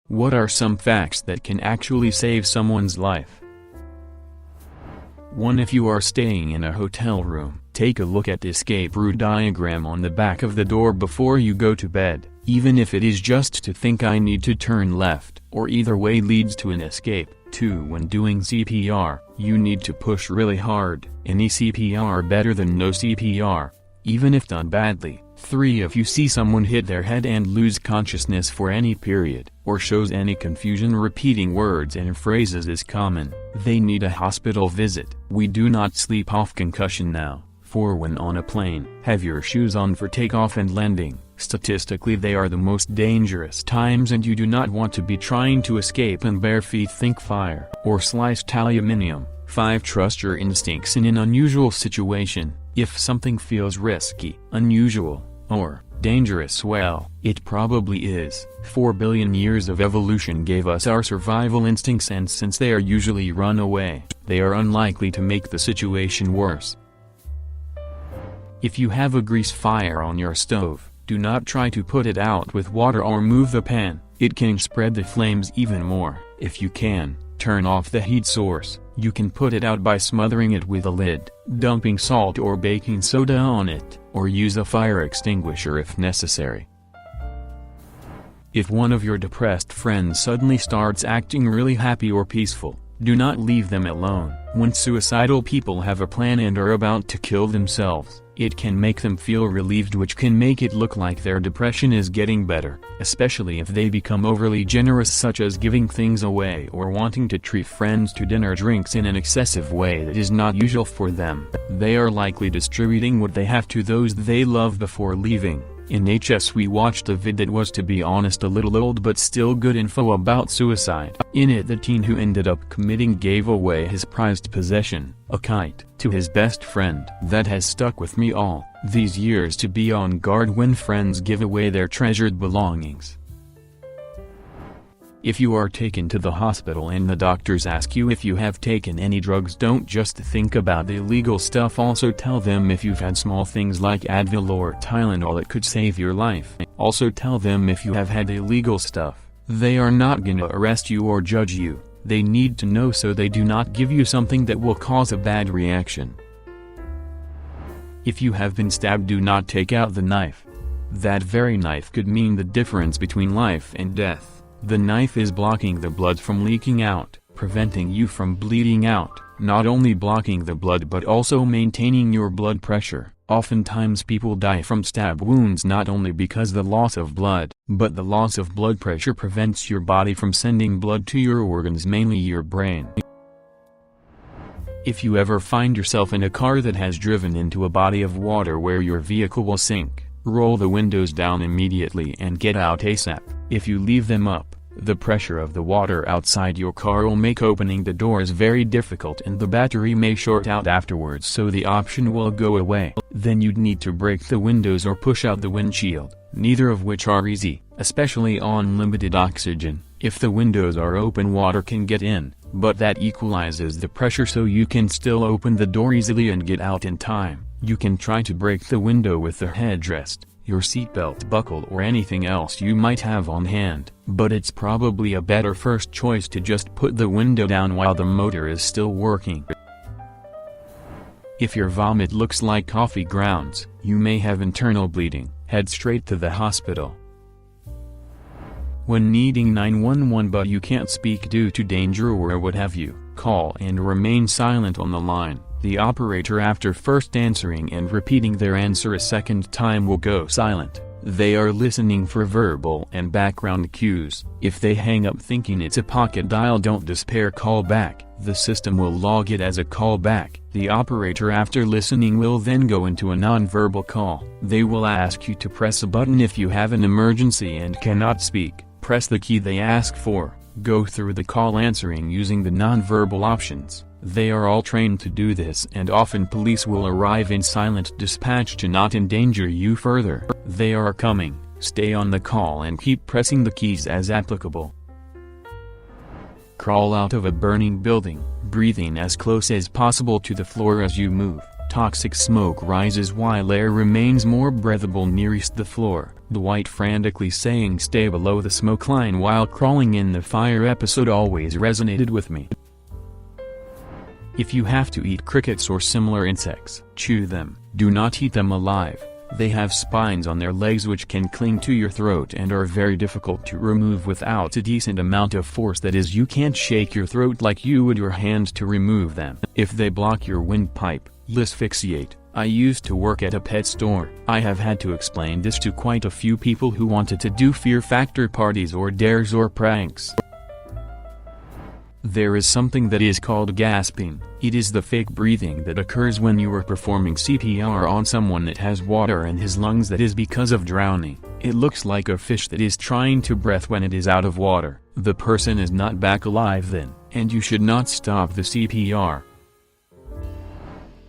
What are some facts that can actually save someone's life? 1. If you are staying in a hotel room, take a look at the escape route diagram on the back of the door before you go to bed, even if it is just to think I need to turn left, or either way leads to an escape. 2. When doing CPR, you need to push really hard, any CPR better than no CPR, even if done badly. 3. If you see someone hit their head and lose consciousness for any period, or shows any confusion repeating words and phrases is common, they need a hospital visit. We do not sleep off concussion now. 4. When on a plane, have your shoes on for takeoff and landing. Statistically they are the most dangerous times and you do not want to be trying to escape in bare feet. Think fire, or sliced aluminium. 5. Trust your instincts in an unusual situation. If something feels risky, unusual, or dangerous, well, it probably is. 4 billion years of evolution gave us our survival instincts, and since they are usually run away, they are unlikely to make the situation worse. If you have a grease fire on your stove, do not try to put it out with water or move the pan. It can spread the flames even more. If you can, turn off the heat source. You can put it out by smothering it with a lid, dumping salt or baking soda on it, or use a fire extinguisher if necessary. If one of your depressed friends suddenly starts acting really happy or peaceful, do not leave them alone. When suicidal people have a plan and are about to kill themselves, it can make them feel relieved, which can make it look like their depression is getting better, especially if they become overly generous, such as giving things away or wanting to treat friends to dinner drinks in an excessive way that is not usual for them. They are likely distributing what they have to those they love before leaving. In HS we watched a vid that was, to be honest, a little old but still good info about suicide. In it the teen who ended up committing gave away his prized possession, a kite, to his best friend. That has stuck with me all these years, to be on guard when friends give away their treasured belongings. If you are taken to the hospital and the doctors ask you if you have taken any drugs, don't just think about the illegal stuff, also tell them if you've had small things like Advil or Tylenol that could save your life. Also tell them if you have had illegal stuff. They are not gonna arrest you or judge you. They need to know so they do not give you something that will cause a bad reaction. If you have been stabbed, do not take out the knife. That very knife could mean the difference between life and death. The knife is blocking the blood from leaking out, preventing you from bleeding out, not only blocking the blood but also maintaining your blood pressure. Oftentimes people die from stab wounds not only because the loss of blood, but the loss of blood pressure prevents your body from sending blood to your organs, mainly your brain. If you ever find yourself in a car that has driven into a body of water where your vehicle will sink, roll the windows down immediately and get out ASAP. If you leave them up, the pressure of the water outside your car will make opening the doors very difficult and the battery may short out afterwards, so the option will go away. Then you'd need to break the windows or push out the windshield, neither of which are easy, especially on limited oxygen. If the windows are open, water can get in, but that equalizes the pressure so you can still open the door easily and get out in time. You can try to break the window with the headrest, your seatbelt buckle, or anything else you might have on hand, but it's probably a better first choice to just put the window down while the motor is still working. If your vomit looks like coffee grounds, you may have internal bleeding. Head straight to the hospital. When needing 911 but you can't speak due to danger or what have you, call and remain silent on the line. The operator, after first answering and repeating their answer a second time, will go silent. They are listening for verbal and background cues. If they hang up thinking it's a pocket dial, don't despair, call back. The system will log it as a call back. The operator, after listening, will then go into a non-verbal call. They will ask you to press a button if you have an emergency and cannot speak. Press the key they ask for. Go through the call answering using the non-verbal options. They are all trained to do this, and often police will arrive in silent dispatch to not endanger you further. They are coming. Stay on the call and keep pressing the keys as applicable. Crawl out of a burning building, breathing as close as possible to the floor as you move. Toxic smoke rises while air remains more breathable nearest the floor. Dwight frantically saying stay below the smoke line while crawling in the fire episode always resonated with me. If you have to eat crickets or similar insects, chew them. Do not eat them alive. They have spines on their legs which can cling to your throat and are very difficult to remove without a decent amount of force, that is, you can't shake your throat like you would your hand to remove them. If they block your windpipe, you'll asphyxiate. I used to work at a pet store. I have had to explain this to quite a few people who wanted to do fear factor parties or dares or pranks. There is something that is called gasping. It is the fake breathing that occurs when you are performing CPR on someone that has water in his lungs that is because of drowning. It looks like a fish that is trying to breathe when it is out of water. The person is not back alive then, and you should not stop the CPR.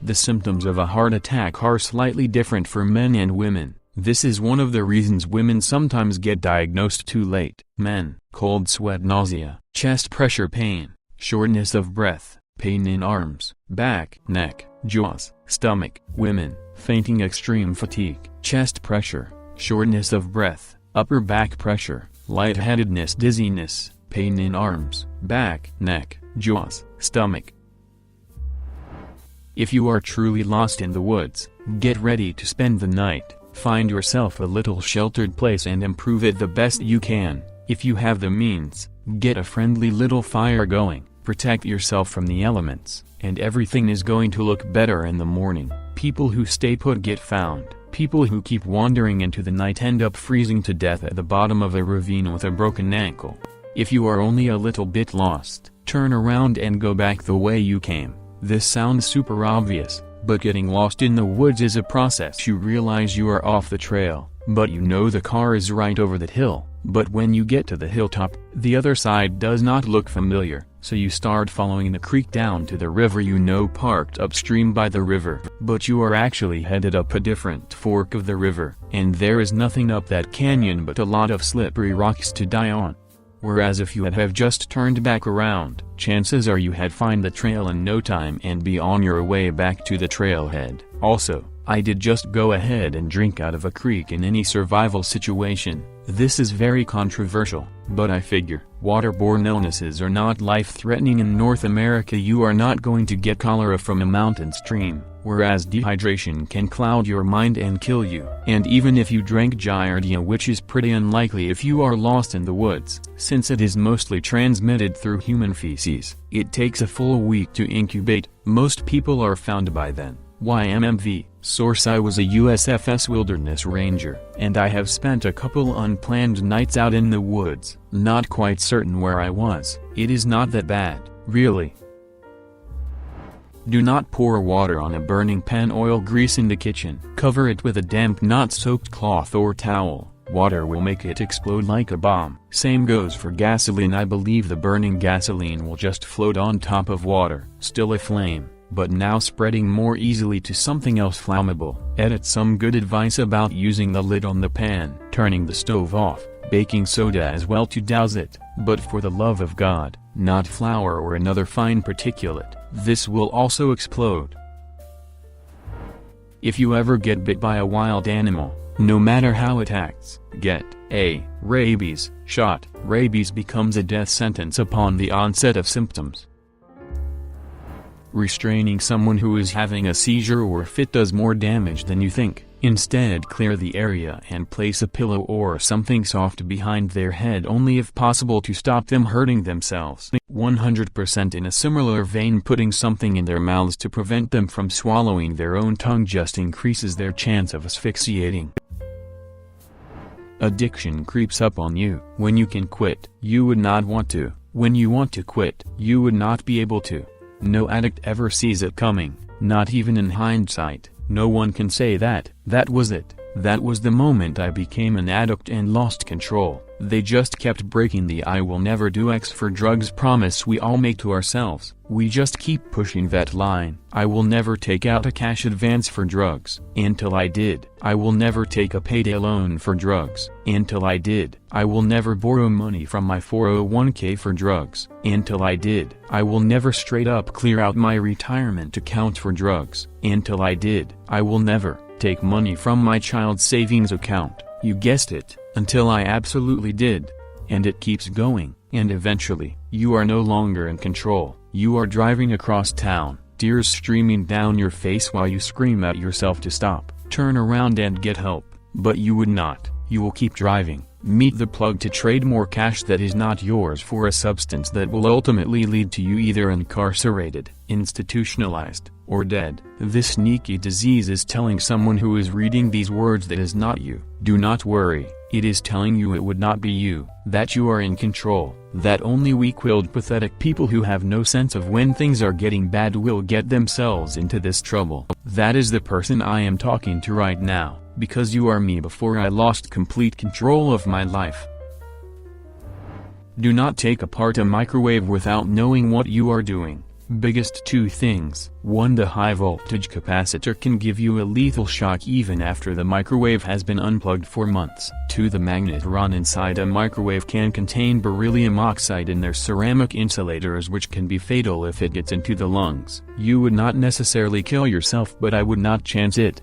The symptoms of a heart attack are slightly different for men and women. This is one of the reasons women sometimes get diagnosed too late. Men: cold sweat, nausea, chest pressure, pain, shortness of breath, pain in arms, back, neck, jaws, stomach. Women: fainting, extreme fatigue, chest pressure, shortness of breath, upper back pressure, lightheadedness, dizziness, pain in arms, back, neck, jaws, stomach. If you are truly lost in the woods, get ready to spend the night. Find yourself a little sheltered place and improve it the best you can. If you have the means, get a friendly little fire going, protect yourself from the elements, and everything is going to look better in the morning. People who stay put get found. People who keep wandering into the night end up freezing to death at the bottom of a ravine with a broken ankle. If you are only a little bit lost, turn around and go back the way you came. This sounds super obvious, but getting lost in the woods is a process. You realize you are off the trail, but you know the car is right over that hill. But when you get to the hilltop, the other side does not look familiar, so you start following the creek down to the river you know parked upstream by the river. But you are actually headed up a different fork of the river, and there is nothing up that canyon but a lot of slippery rocks to die on. Whereas if you had have just turned back around, chances are you had find the trail in no time and be on your way back to the trailhead. Also, I did just go ahead and drink out of a creek in any survival situation. This is very controversial, but I figure, waterborne illnesses are not life-threatening in North America. You are not going to get cholera from a mountain stream, whereas dehydration can cloud your mind and kill you. And even if you drank giardia, which is pretty unlikely if you are lost in the woods, since it is mostly transmitted through human feces, it takes a full week to incubate. Most people are found by then. YMMV. Source: I was a USFS Wilderness Ranger, and I have spent a couple unplanned nights out in the woods, not quite certain where I was. It is not that bad, really. Do not pour water on a burning pan. Oil grease in the kitchen. Cover it with a damp, not-soaked cloth or towel. Water will make it explode like a bomb. Same goes for gasoline. I believe the burning gasoline will just float on top of water, still aflame, but now spreading more easily to something else flammable. Edit some good advice about using the lid on the pan, turning the stove off, baking soda as well to douse it, but for the love of God, not flour or another fine particulate. This will also explode. If you ever get bit by a wild animal, no matter how it acts, get a rabies shot. Rabies becomes a death sentence upon the onset of symptoms. Restraining someone who is having a seizure or fit does more damage than you think. Instead, clear the area and place a pillow or something soft behind their head, only if possible, to stop them hurting themselves. 100% in a similar vein, putting something in their mouths to prevent them from swallowing their own tongue just increases their chance of asphyxiating. Addiction creeps up on you. When you can quit, you would not want to. When you want to quit, you would not be able to. No addict ever sees it coming, not even in hindsight. No one can say that was it. That was the moment I became an addict and lost control. They just kept breaking the "I will never do X for drugs" promise we all make to ourselves. We just keep pushing that line. I will never take out a cash advance for drugs. Until I did. I will never take a payday loan for drugs. Until I did. I will never borrow money from my 401k for drugs. Until I did. I will never straight up clear out my retirement account for drugs. Until I did. I will never take money from my child's savings account. You guessed it, until I absolutely did. And it keeps going, and eventually, you are no longer in control. You are driving across town, tears streaming down your face while you scream at yourself to stop, turn around and get help, but you would not. You will keep driving, meet the plug to trade more cash that is not yours for a substance that will ultimately lead to you either incarcerated, institutionalized, or dead. This sneaky disease is telling someone who is reading these words that is not you. Do not worry, it is telling you it would not be you, that you are in control, that only weak-willed pathetic people who have no sense of when things are getting bad will get themselves into this trouble. That is the person I am talking to right now, because you are me before I lost complete control of my life. Do not take apart a microwave without knowing what you are doing. Biggest two things. 1. The high voltage capacitor can give you a lethal shock even after the microwave has been unplugged for months. 2. The magnetron inside a microwave can contain beryllium oxide in their ceramic insulators, which can be fatal if it gets into the lungs. You would not necessarily kill yourself, but I would not chance it.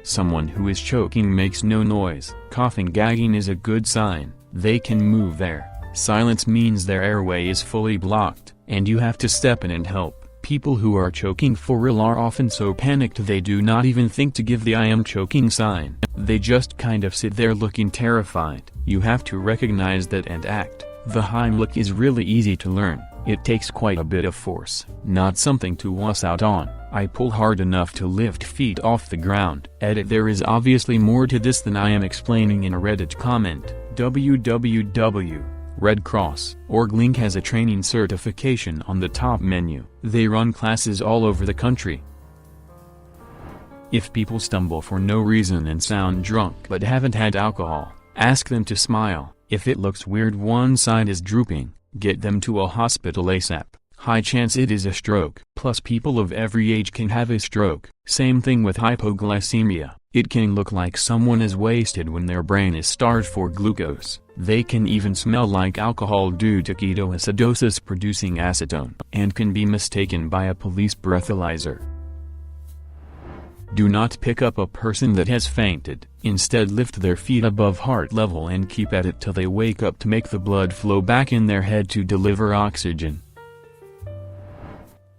Someone who is choking makes no noise. Coughing, gagging is a good sign. They can move there. Silence means their airway is fully blocked, and you have to step in and help. People who are choking for real are often so panicked they do not even think to give the "I am choking" sign. They just kind of sit there looking terrified. You have to recognize that and act. The Heimlich is really easy to learn. It takes quite a bit of force, not something to wuss out on. I pull hard enough to lift feet off the ground. Edit. There is obviously more to this than I am explaining in a Reddit comment. www.redcross.org link has a training certification on the top menu. They run classes all over the country. If people stumble for no reason and sound drunk but haven't had alcohol, ask them to smile. If it looks weird one side is drooping, get them to a hospital ASAP. High chance it is a stroke. Plus people of every age can have a stroke. Same thing with hypoglycemia. It can look like someone is wasted when their brain is starved for glucose. They can even smell like alcohol due to ketoacidosis producing acetone, and can be mistaken by a police breathalyzer. Do not pick up a person that has fainted. Instead, lift their feet above heart level and keep at it till they wake up to make the blood flow back in their head to deliver oxygen.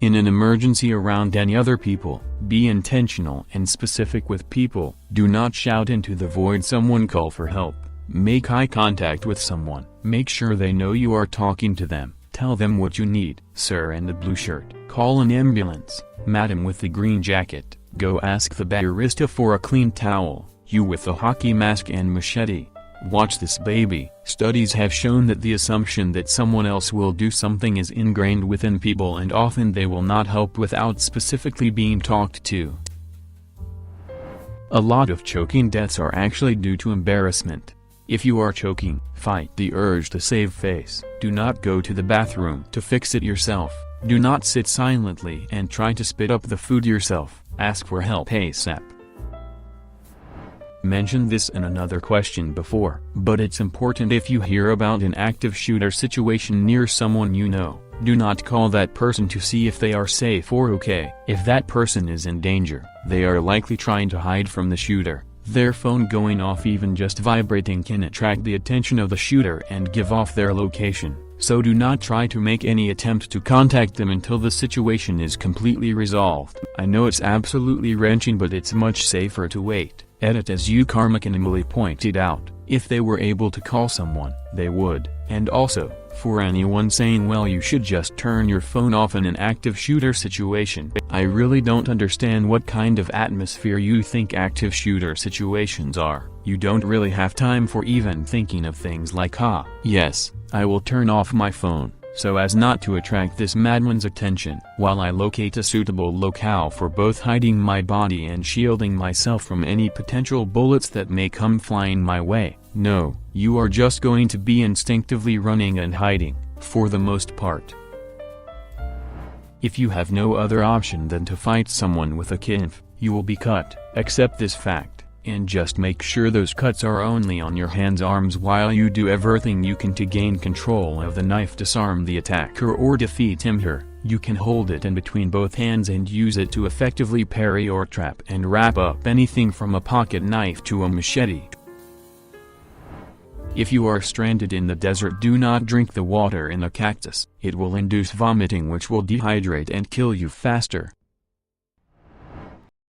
In an emergency around any other people, be intentional and specific with people. Do not shout into the void. Someone call for help. Make eye contact with someone. Make sure they know you are talking to them. Tell them what you need. Sir in the blue shirt, call an ambulance. Madam with the green jacket, go ask the barista for a clean towel. You with the hockey mask and machete, watch this baby. Studies have shown that the assumption that someone else will do something is ingrained within people, and often they will not help without specifically being talked to. A lot of choking deaths are actually due to embarrassment. If you are choking, fight the urge to save face. Do not go to the bathroom to fix it yourself. Do not sit silently and try to spit up the food yourself. Ask for help ASAP. Mentioned this in another question before, but it's important. If you hear about an active shooter situation near someone you know, do not call that person to see if they are safe or okay. If that person is in danger, they are likely trying to hide from the shooter. Their phone going off, even just vibrating, can attract the attention of the shooter and give off their location. So do not try to make any attempt to contact them until the situation is completely resolved. I know it's absolutely wrenching, but it's much safer to wait. Edit. As you Karmic and Emily pointed out, if they were able to call someone, they would. And also, for anyone saying, well, you should just turn your phone off in an active shooter situation, I really don't understand what kind of atmosphere you think active shooter situations are. You don't really have time for even thinking of things like, yes, I will turn off my phone, so as not to attract this madman's attention, while I locate a suitable locale for both hiding my body and shielding myself from any potential bullets that may come flying my way. No, you are just going to be instinctively running and hiding, for the most part. If you have no other option than to fight someone with a knife, you will be cut. Accept this fact, and just make sure those cuts are only on your hands arms while you do everything you can to gain control of the knife, disarm the attacker or defeat him. Here, you can hold it in between both hands and use it to effectively parry or trap and wrap up anything from a pocket knife to a machete. If you are stranded in the desert, do not drink the water in a cactus. It will induce vomiting, which will dehydrate and kill you faster.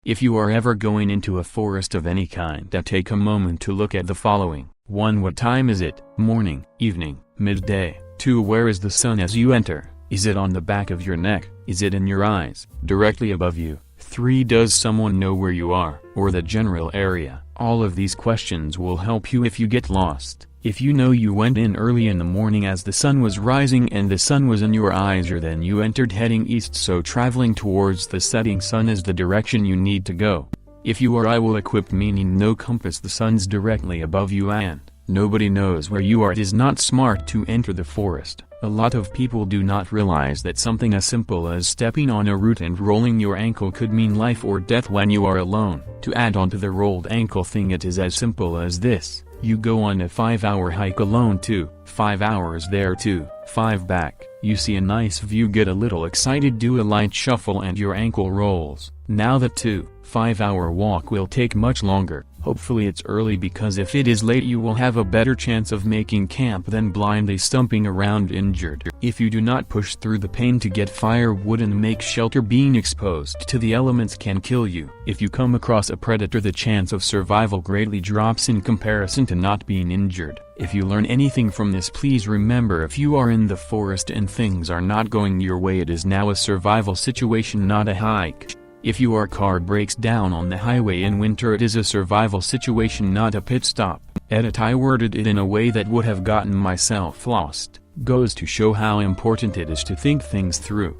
If you are ever going into a forest of any kind, take a moment to look at the following. 1. What time is it? Morning, evening, midday? 2. Where is the sun as you enter? Is it on the back of your neck? Is it in your eyes, directly above you? 3. Does someone know where you are, or the general area? All of these questions will help you if you get lost. If you know you went in early in the morning as the sun was rising and the sun was in your eyes, or then you entered heading east, so traveling towards the setting sun is the direction you need to go. If you are well equipped, meaning no compass, the sun's directly above you and nobody knows where you are, it is not smart to enter the forest. A lot of people do not realize that something as simple as stepping on a root and rolling your ankle could mean life or death when you are alone. To add on to the rolled ankle thing, it is as simple as this. You go on a 5-hour hike alone, 2, 5 hours there, 2, 5 back. You see a nice view, get a little excited, do a light shuffle and your ankle rolls. Now the 2, 5-hour walk will take much longer. Hopefully it's early, because if it is late you will have a better chance of making camp than blindly stumping around injured. If you do not push through the pain to get firewood and make shelter, being exposed to the elements can kill you. If you come across a predator, the chance of survival greatly drops in comparison to not being injured. If you learn anything from this, please remember, if you are in the forest and things are not going your way, it is now a survival situation, not a hike. If your car breaks down on the highway in winter, it is a survival situation, not a pit stop. I worded it in a way that would have gotten myself lost. Goes to show how important it is to think things through.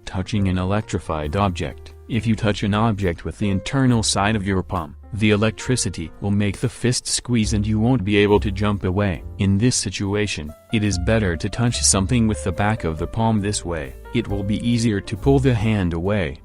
Touching an electrified object. If you touch an object with the internal side of your palm, the electricity will make the fist squeeze and you won't be able to jump away. In this situation, it is better to touch something with the back of the palm. This way, it will be easier to pull the hand away.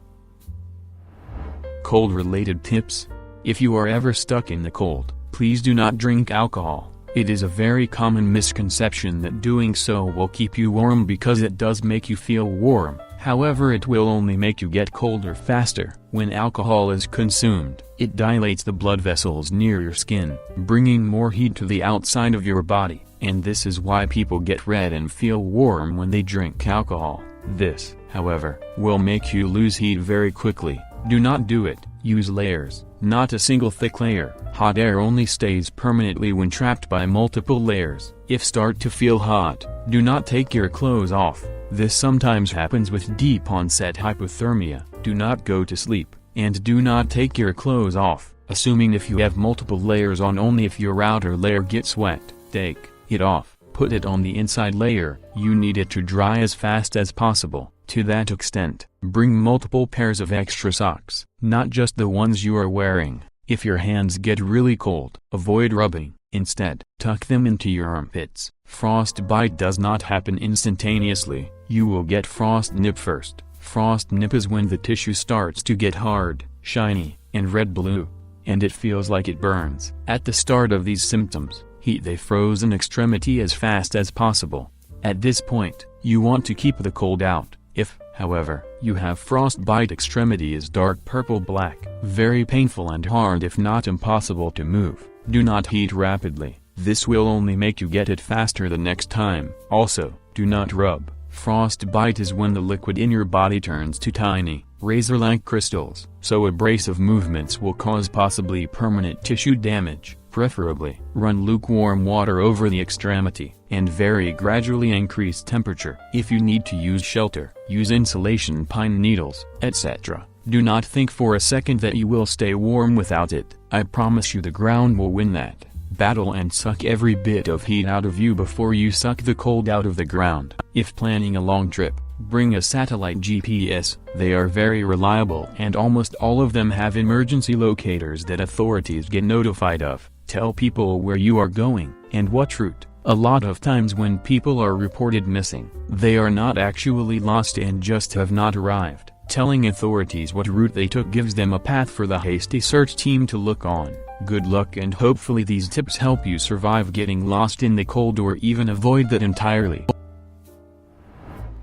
Cold-related tips. If you are ever stuck in the cold, please do not drink alcohol. It is a very common misconception that doing so will keep you warm, because it does make you feel warm. However, it will only make you get colder faster. When alcohol is consumed, it dilates the blood vessels near your skin, bringing more heat to the outside of your body, and this is why people get red and feel warm when they drink alcohol. This, however, will make you lose heat very quickly. Do not do it. Use layers, not a single thick layer. Hot air only stays permanently when trapped by multiple layers. If start to feel hot, do not take your clothes off. This sometimes happens with deep onset hypothermia. Do not go to sleep, and do not take your clothes off, assuming if you have multiple layers on. Only if your outer layer gets wet, take it off, put it on the inside layer. You need it to dry as fast as possible. To that extent, bring multiple pairs of extra socks, not just the ones you are wearing. If your hands get really cold, avoid rubbing. Instead, tuck them into your armpits. Frostbite does not happen instantaneously. You will get frost nip first. Frost nip is when the tissue starts to get hard, shiny, and red-blue, and it feels like it burns. At the start of these symptoms, heat the frozen extremity as fast as possible. At this point, you want to keep the cold out. If, however, you have frostbite, extremity is dark purple-black, very painful and hard, if not impossible to move. Do not heat rapidly. This will only make you get it faster the next time. Also, do not rub. Frostbite is when the liquid in your body turns to tiny, razor-like crystals, so abrasive movements will cause possibly permanent tissue damage. Preferably, run lukewarm water over the extremity, and very gradually increase temperature. If you need to use shelter, use insulation, pine needles, etc. Do not think for a second that you will stay warm without it. I promise you the ground will win that battle and suck every bit of heat out of you before you suck the cold out of the ground. If planning a long trip, bring a satellite GPS. They are very reliable and almost all of them have emergency locators that authorities get notified of. Tell people where you are going, and what route. A lot of times when people are reported missing, they are not actually lost and just have not arrived. Telling authorities what route they took gives them a path for the hasty search team to look on. Good luck, and hopefully these tips help you survive getting lost in the cold or even avoid that entirely.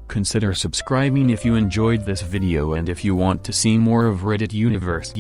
Consider subscribing if you enjoyed this video and if you want to see more of Reddit Universe.